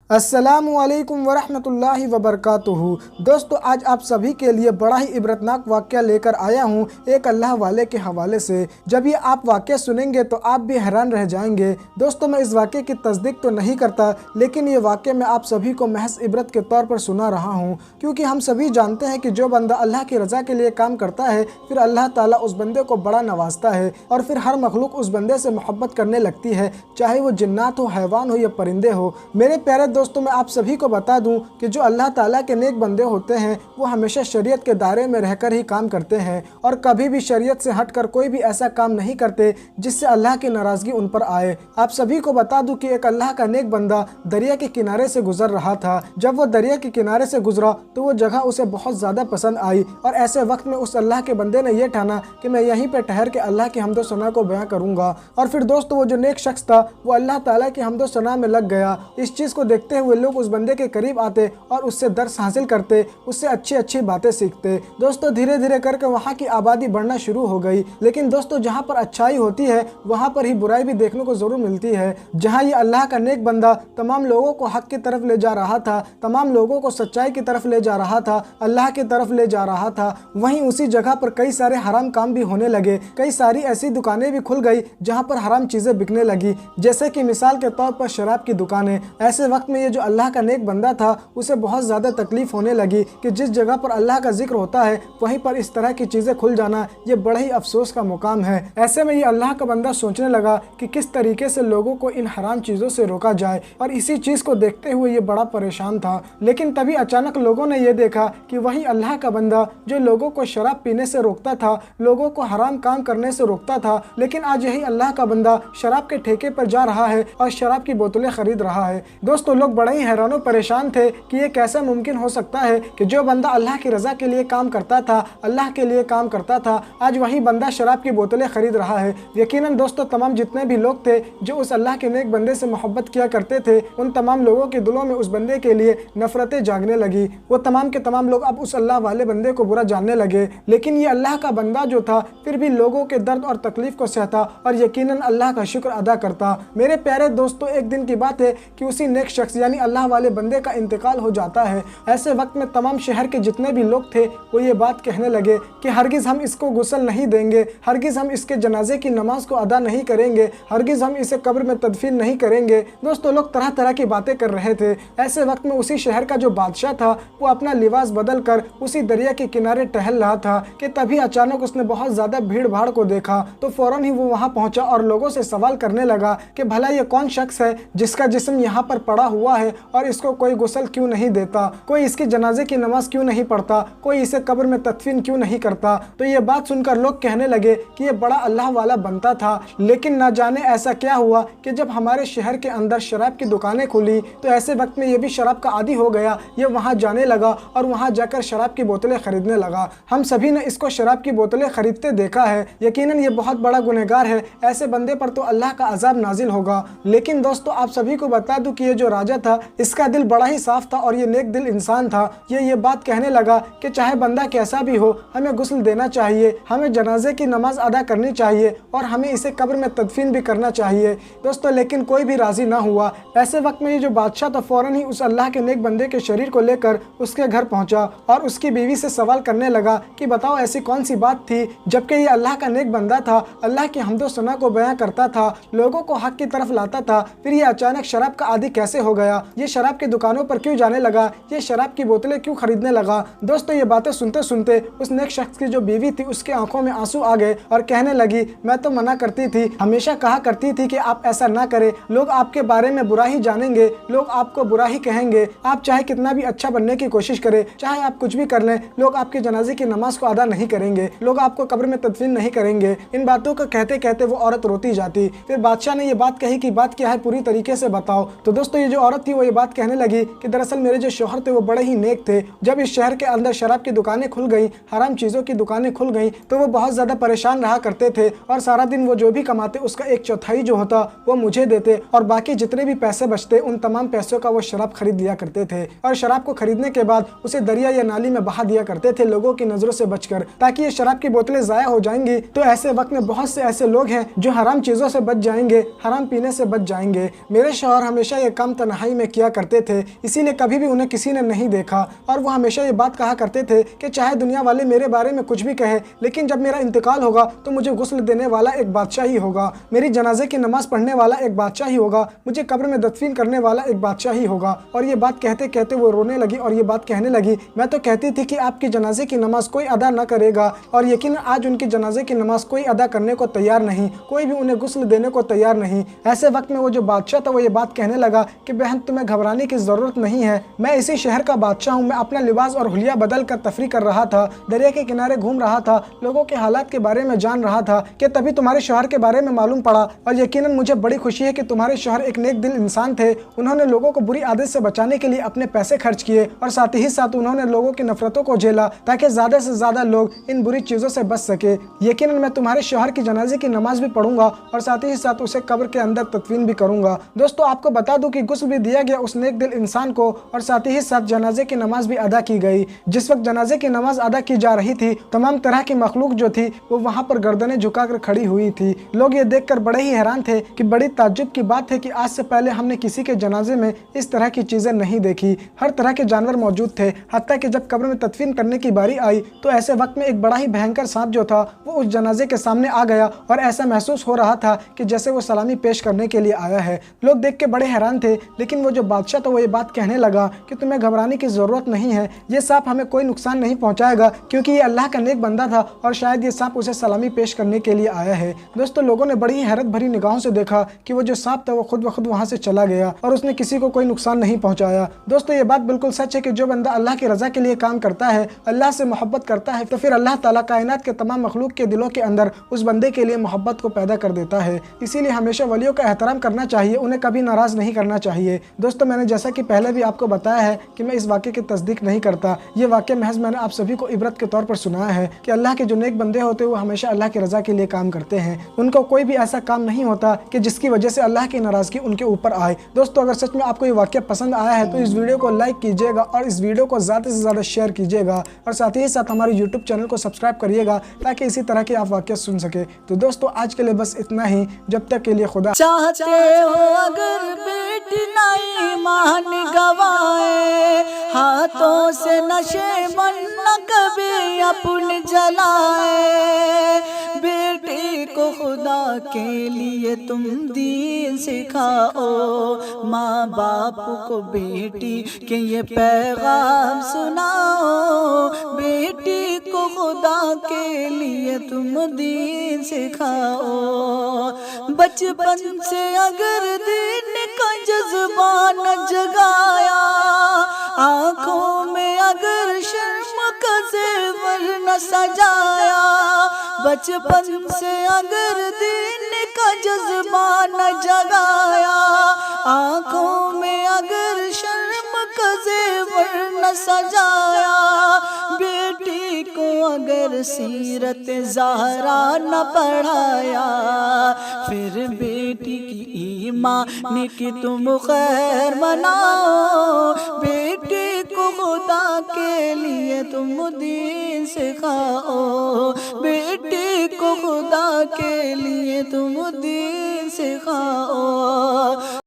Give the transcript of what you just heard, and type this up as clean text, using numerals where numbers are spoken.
अस्सलामुअलैकुम वरहमतुल्लाहि वबरकातुहू। दोस्तों, आज आप सभी के लिए बड़ा ही इबरतनाक वाक़या लेकर आया हूँ एक अल्लाह वाले के हवाले से। जब ये आप वाक़या सुनेंगे तो आप भी हैरान रह जाएंगे। दोस्तों, मैं इस वाक़े की तस्दीक तो नहीं करता, लेकिन ये वाक़या मैं आप सभी को महज इबरत के तौर पर सुना रहा हूँ, क्योंकि हम सभी जानते हैं कि जो बंदा अल्लाह की रज़ा के लिए काम करता है, फिर अल्लाह ताला उस बंदे को बड़ा नवाजता है और फिर हर मखलूक उस बंदे से मोहब्बत करने लगती है, चाहे वो जिन्नात हो, हैवान हो या परिंदे हो। मेरे प्यारे दोस्तों, मैं आप सभी को बता दूं कि जो अल्लाह ताला के नेक बंदे होते हैं वो हमेशा शरीयत के दायरे में रहकर ही काम करते हैं और कभी भी शरीयत से हटकर कोई भी ऐसा काम नहीं करते जिससे अल्लाह की नाराज़गी उन पर आए। आप सभी को बता दूं कि एक अल्लाह का नेक बंदा दरिया के किनारे से गुजर रहा था। जब वो दरिया के किनारे से गुजरा तो वो जगह उसे बहुत ज़्यादा पसंद आई और ऐसे वक्त में उस अल्लाह के बंदे ने यह ठाना कि मैं यहीं पर ठहर के अल्लाह की हम्दो सना को बयां करूँगा। और फिर दोस्तों, वो जो नेक शख्स था वो अल्लाह ताला की हम्दो सना में लग गया। इस चीज़ को देखते हुए लोग उस बंदे के करीब आते और उससे दर्स हासिल करते, उससे अच्छी अच्छी बातें सीखते। दोस्तों, धीरे धीरे करके वहाँ की आबादी बढ़ना शुरू हो गई। लेकिन दोस्तों, जहाँ पर अच्छाई होती है वहाँ पर ही बुराई भी देखने को ज़रूर मिलती है। जहाँ ये अल्लाह का नेक बंदा तमाम लोगों को हक की तरफ ले जा रहा था, तमाम लोगों को सच्चाई की तरफ ले जा रहा था, अल्लाह की तरफ ले जा रहा था, वहीं उसी जगह पर कई सारे हराम काम भी होने लगे। कई सारी ऐसी दुकानें भी खुल गई जहाँ पर हराम चीज़ें बिकने लगी, जैसे कि मिसाल के तौर पर शराब की दुकानें। ऐसे वक्त में ये जो अल्लाह का नेक बंदा था उसे बहुत ज़्यादा तकलीफ होने लगी कि जिस जगह पर अल्लाह का जिक्र होता है वहीं पर इस तरह की चीज़ें खुल जाना ये बड़ा ही अफसोस का मुकाम है। ऐसे में ये अल्लाह का बंदा सोचने लगा कि किस तरीके से लोगों को इन हराम चीज़ों से रोका जाए, और इसी चीज़ को देखते हुए ये बड़ा परेशान था। लेकिन तभी अचानक लोगों ने यह देखा कि वही अल्लाह का बंदा जो लोगों को शराब पीने से रोकता था, लोगों को हराम काम करने से रोकता था, लेकिन आज यही अल्लाह का बंदा शराब के ठेके पर जा रहा है और शराब की बोतलें खरीद रहा है। दोस्तों, लोग बड़े ही हैरान परेशान थे कि ये कैसा मुमकिन हो सकता है कि जो बंदा अल्लाह की रज़ा के लिए काम करता था, अल्लाह के लिए काम करता था, आज वही बंदा शराब की बोतलें खरीद रहा है। यकीनन दोस्तों, तमाम जितने भी लोग थे जो उस अल्लाह के नेक बंदे से मोहब्बत किया करते थे, उन तमाम लोगों के दिलों में उस बंदे के लिए नफरतें जागने लगी। वो तमाम के तमाम लोग अब उस अल्लाह वाले बंदे को बुरा जानने लगे। लेकिन ये अल्लाह का बंदा जो था फिर भी लोगों के दर्द और तकलीफ को सहता और यकीनन अल्लाह का शुक्र अदा करता। मेरे प्यारे दोस्तों, एक दिन की बात है कि उसी नेक शख्स यानी अल्लाह वाले बंदे का इंतकाल हो जाता है। ऐसे वक्त में तमाम शहर के जितने भी लोग थे वो ये बात कहने लगे कि हरगिज़ हम इसको गुस्ल नहीं देंगे, हरगिज़ हम इसके जनाजे की नमाज को अदा नहीं करेंगे, हरगिज़ हम इसे कब्र में तदफीन नहीं करेंगे। दोस्तों, लोग तरह तरह की बातें कर रहे थे। ऐसे वक्त में उसी शहर का जो बादशाह था वो अपना लिबास बदल कर उसी दरिया के किनारे टहल रहा था कि तभी अचानक उसने बहुत ज़्यादा भीड़ भाड़ को देखा। तो फौरन ही वो वहाँ पहुँचा और लोगों से सवाल करने लगा कि भला ये कौन शख्स है जिसका जिस्म यहाँ पर पड़ा हुआ है और इसको कोई गुस्ल क्यों नहीं देता, कोई इसके जनाजे की नमाज क्यों नहीं पढ़ता, कोई इसे कब्र में तदफीन क्यों नहीं करता। तो ये बात सुनकर लोग कहने लगे कि ये बड़ा अल्लाह वाला बनता था, लेकिन ना जाने ऐसा क्या हुआ कि जब हमारे शहर के अंदर शराब की दुकानें खुली तो ऐसे वक्त में ये भी शराब का आदी हो गया। ये वहाँ जाने लगा और वहाँ जाकर शराब की बोतलें खरीदने लगा। हम सभी ने इसको शराब की बोतलें खरीदते देखा है। यकीनन ये बहुत बड़ा गुनहगार है। ऐसे बंदे पर तो अल्लाह का अजाब नाजिल होगा। लेकिन दोस्तों, आप सभी को बता दूं कि ये जो राजा था इसका दिल बड़ा ही साफ था और ये नेक दिल इंसान था। ये बात कहने लगा कि चाहे बंदा कैसा भी हो, हमें गुस्ल देना चाहिए, हमें जनाजे की नमाज अदा करनी चाहिए और हमें इसे कब्र में तदफीन भी करना चाहिए। दोस्तों, लेकिन कोई भी राजी ना हुआ। ऐसे वक्त में ये जो बादशाह था फौरन ही उस अल्लाह के नेक बंदे के शरीर को लेकर उसके घर पहुंचा और उसकी बीवी से सवाल करने लगा कि बताओ ऐसी कौन सी बात थी, जबकि ये अल्लाह का नेक बंदा था, अल्लाह की हम्दो सना को बयां करता था, लोगों को हक की तरफ लाता था, फिर ये अचानक शराब का आदी कैसे हो गया, ये शराब की दुकानों पर क्यों जाने लगा, ये शराब की बोतलें क्यों खरीदने लगा। दोस्तों, ये बातें सुनते सुनते उस नेक शख्स की जो बीवी थी उसके आंखों में आंसू आ गए और कहने लगी, मैं तो मना करती थी, हमेशा कहा करती थी कि आप ऐसा ना करें, लोग आपके बारे में बुरा ही जानेंगे, लोग आपको बुरा ही कहेंगे, आप चाहे कितना भी अच्छा बनने की कोशिश करें, चाहे आप कुछ भी कर लें, लोग आपके जनाजे की नमाज को अदा नहीं करेंगे, लोग आपको कब्र में तदफीन नहीं करेंगे। इन बातों को कहते कहते वो औरत रोती जाती। फिर बादशाह ने ये बात कही कि बात क्या है, पूरी तरीके से बताओ। तो दोस्तों, ये जो औरत थी वो ये बात कहने लगी कि दरअसल मेरे जो शौहर थे वो बड़े ही नेक थे। जब इस शहर के अंदर शराब की दुकानें खुल गई, हराम चीज़ों की दुकानें खुल गई, तो वो बहुत ज़्यादा परेशान रहा करते थे और सारा दिन वो जो भी कमाते उसका 1/4 जो होता वो मुझे देते और बाकी जितने भी पैसे बचते उन तमाम पैसों का वो शराब खरीद लिया करते थे और शराब को खरीदने के बाद उसे दरिया या नाली में बहा दिया करते थे लोगों की नज़रों से बचकर, ताकि ये शराब की बोतलें ज़ाया हो जाएंगी। तो ऐसे वक्त में बहुत से ऐसे लोग हैं जो हराम चीज़ों से बच जाएंगे, हराम पीने से बच जाएंगे। मेरे शौहर हमेशा ये काम तन्हा तन्हाई में किया करते थे, इसीलिए कभी भी उन्हें किसी ने नहीं देखा। और वो हमेशा ये बात कहा करते थे कि चाहे दुनिया वाले मेरे बारे में कुछ भी कहे, लेकिन जब मेरा इंतकाल होगा तो मुझे गुस्ल देने वाला एक बादशाह ही होगा, मेरी जनाजे की नमाज पढ़ने वाला एक बादशाह ही होगा, मुझे कब्र में दफन करने वाला एक बादशाह ही होगा। और ये बात कहते कहते वो रोने लगी और ये बात कहने लगी, मैं तो कहती थी कि आपकी जनाजे की नमाज कोई अदा न करेगा, और यकीन आज उनकी जनाजे की नमाज कोई अदा करने को तैयार नहीं, कोई भी उन्हें गुस्ल देने को तैयार नहीं। ऐसे वक्त में वो जो बादशाह था वो ये बात कहने लगा कि बहन तुम्हें घबराने की ज़रूरत नहीं है, मैं इसी शहर का बादशाह हूँ, मैं अपना लिबास और हुलिया बदल कर तफरी कर रहा था, दरिया के किनारे घूम रहा था, लोगों के हालात के बारे में जान रहा था कि तभी तुम्हारे शौहर के बारे में मालूम पड़ा। और यकीनन मुझे बड़ी खुशी है कि तुम्हारे शौहर एक नेक दिल इंसान थे, उन्होंने लोगों को बुरी आदत से बचाने के लिए अपने पैसे खर्च किए और साथ ही साथ उन्होंने लोगों की नफरतों को झेला ताकि ज़्यादा से ज़्यादा लोग इन बुरी चीज़ों से बच सके। यकीनन मैं तुम्हारे शौहर की जनाजे की नमाज भी पढ़ूंगा और साथ ही साथ उसे कब्र के अंदर तदफीन भी करूंगा। दोस्तों आपको बता दूं कि गुस्ल भी दिया गया उस नेक दिल इंसान को और साथ ही साथ जनाजे की नमाज भी अदा की गई। जिस वक्त जनाजे की नमाज अदा की जा रही थी, तमाम तरह की मखलूक जो थी वो वहाँ पर गर्दनें झुकाकर खड़ी हुई थी। लोग ये देखकर बड़े ही हैरान थे कि बड़ी ताज्जुब की बात है कि आज से पहले हमने किसी के जनाजे में इस तरह की चीज़ें नहीं देखी। हर तरह के जानवर मौजूद थे, हत्ता कि जब कब्र में तदफीन करने की बारी आई तो ऐसे वक्त में एक बड़ा ही भयंकर सांप जो था वो उस जनाजे के सामने आ गया और ऐसा महसूस हो रहा था कि जैसे वो सलामी पेश करने के लिए आया है। लोग देख के बड़े हैरान थे, लेकिन वो जो बादशाह था वो ये बात कहने लगा कि तुम्हें घबराने की ज़रूरत नहीं है, ये सांप हमें कोई नुकसान नहीं पहुंचाएगा क्योंकि ये अल्लाह का नेक बंदा था और शायद ये सांप उसे सलामी पेश करने के लिए आया है। दोस्तों लोगों ने बड़ी ही हैरत भरी निगाहों से देखा कि वो जो सांप था वो खुद ब खुद वहाँ से चला गया और उसने किसी को कोई नुकसान नहीं पहुँचाया। दोस्तों ये बात बिल्कुल सच है कि जो बंदा अल्लाह की रज़ा के लिए काम करता है, अल्लाह से मोहब्बत करता है, तो फिर अल्लाह ताला कायनात के तमाम मखलूक के दिलों के अंदर उस बंदे के लिए मोहब्बत को पैदा कर देता है। इसीलिए हमेशा वलियों का एहतराम करना चाहिए, उन्हें कभी नाराज़ नहीं करना चाहिए। दोस्तों मैंने जैसा कि पहले भी आपको बताया है कि मैं इस वाक़े की तस्दीक नहीं करता, ये वाक़े महज मैंने आप सभी को इबरत के तौर पर सुनाया है कि अल्लाह के जो नेक बंदे होते हैं वो हमेशा अल्लाह की रज़ा के लिए काम करते हैं। उनको कोई भी ऐसा काम नहीं होता कि जिसकी वजह से अल्लाह की नाराज़गी उनके ऊपर आए। दोस्तों अगर सच में आपको ये वाक़या पसंद आया है तो इस वीडियो को लाइक कीजिएगा और इस वीडियो को ज़्यादा से ज़्यादा शेयर कीजिएगा और साथ ही साथ हमारे यूट्यूब चैनल को सब्सक्राइब करिएगा ताकि इसी तरह के आप वाक़या सुन सके। तो दोस्तों आज के लिए बस इतना ही, जब तक के लिए खुदा। चाहते हो अगर बेटी नहीं मान गवाए, हाथों से नशे मन न कभी अपन जलाए, बेटी को खुदा के लिए तुम दीन सिखाओ, माँ बाप को बेटी के ये पैगाम सुनाओ, बेटी को खुदा के लिए तुम दीन सिखाओ। बचपन से अगर दीन का जज्बा न जगाया, आँखों में अगर शर्म का ज़ेवर न सजाया, बचपन से अगर दीन का जज्बा न जगाया, आँखों में अगर शर्म का ज़ेवर न सजाया, बेटी को अगर सीरत ज़हरा न पढ़ाया, फिर बेटी की ईमान की तुम खैर मनाओ, बेटी को खुदा के लिए तुम दीन सिखाओ, बेटी को खुदा के लिए तुम दीन सिखाओ।